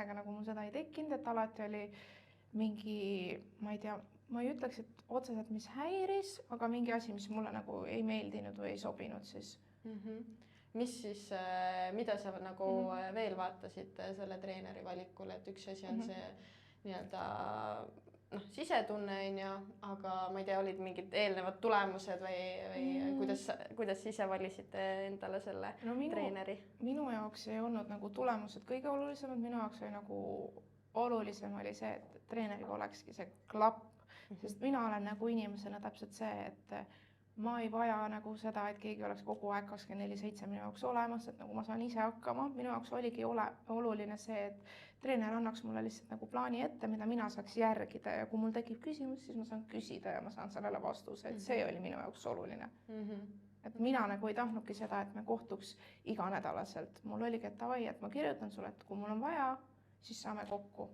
lastega nagu mul seda ei tekkinud, et alati oli mingi, ma ei tea, ma ei ütleks, et otseselt mis häiris, aga mingi asi, mis mulle nagu ei meeldinud või ei sobinud siis. Mis siis, mida sa nagu veel vaatasid selle treeneri valikul, et üks asi on see nii-öelda sisetunne on ju, aga ma ei tea, olid mingid eelnevad tulemused või kuidas ise valisite endale selle treeneri? Minu jaoks ei olnud nagu tulemused kõige olulisemad, minu jaoks oli nagu olulisem oli see, et treeneriga olekski see klapp, sest mina olen nagu inimesena täpselt see, et ma ei vaja nagu seda, et keegi oleks kogu aeg 24/7 minu jaoks olemas, et nagu ma saan ise hakkama. Minu jaoks oligi oluline see, et treener annaks mulle lihtsalt nagu plaani ette, mida mina saaks järgida ja kui mul tekib küsimus, siis ma saan küsida ja ma saan sellele vastuse, et see oli minu jaoks oluline. Et mina nagu ei tahtnudki seda, et me kohtuks iganädalaselt. Mul oligi, et davai, et ma kirjutan sulle, et kui mul on vaja, siis saame kokku.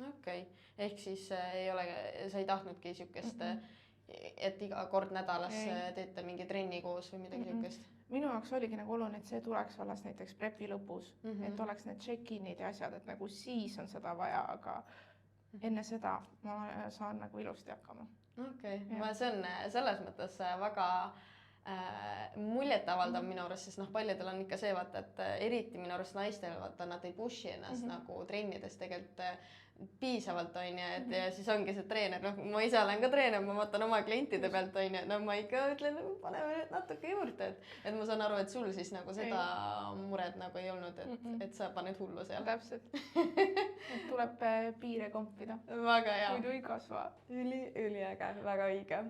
Okei. Ehk siis ei ole, sa ei tahtnudki niisugust, et iga kord nädalas teete mingi trenni koos või midagi niisugust? Minu jaoks oligi nagu oluline, et see tuleks alles näiteks prepi lõpus, et oleks need check-in'id ja asjad, et nagu siis on seda vaja, aga enne seda ma saan nagu ilusti hakkama. Okei, see on selles mõttes väga muljetavaldav minu arust, sest paljudel on ikka see vaata, et eriti minu arust naistel vaata, nad ei pushi ennast nagu trennides tegelikult piisavalt on ju, et ja siis ongi see treener, ma ise olen ka treener, ma vaatan oma klientide pealt on ju, ma ikka ütlen, paneme nüüd natuke juurde, et ma saan aru, et sul siis nagu seda mured nagu ei olnud, et sa paned hullu seal. Täpselt, tuleb piire kompida. Väga hea. Muidu ei kasva. Üliäge, väga õige.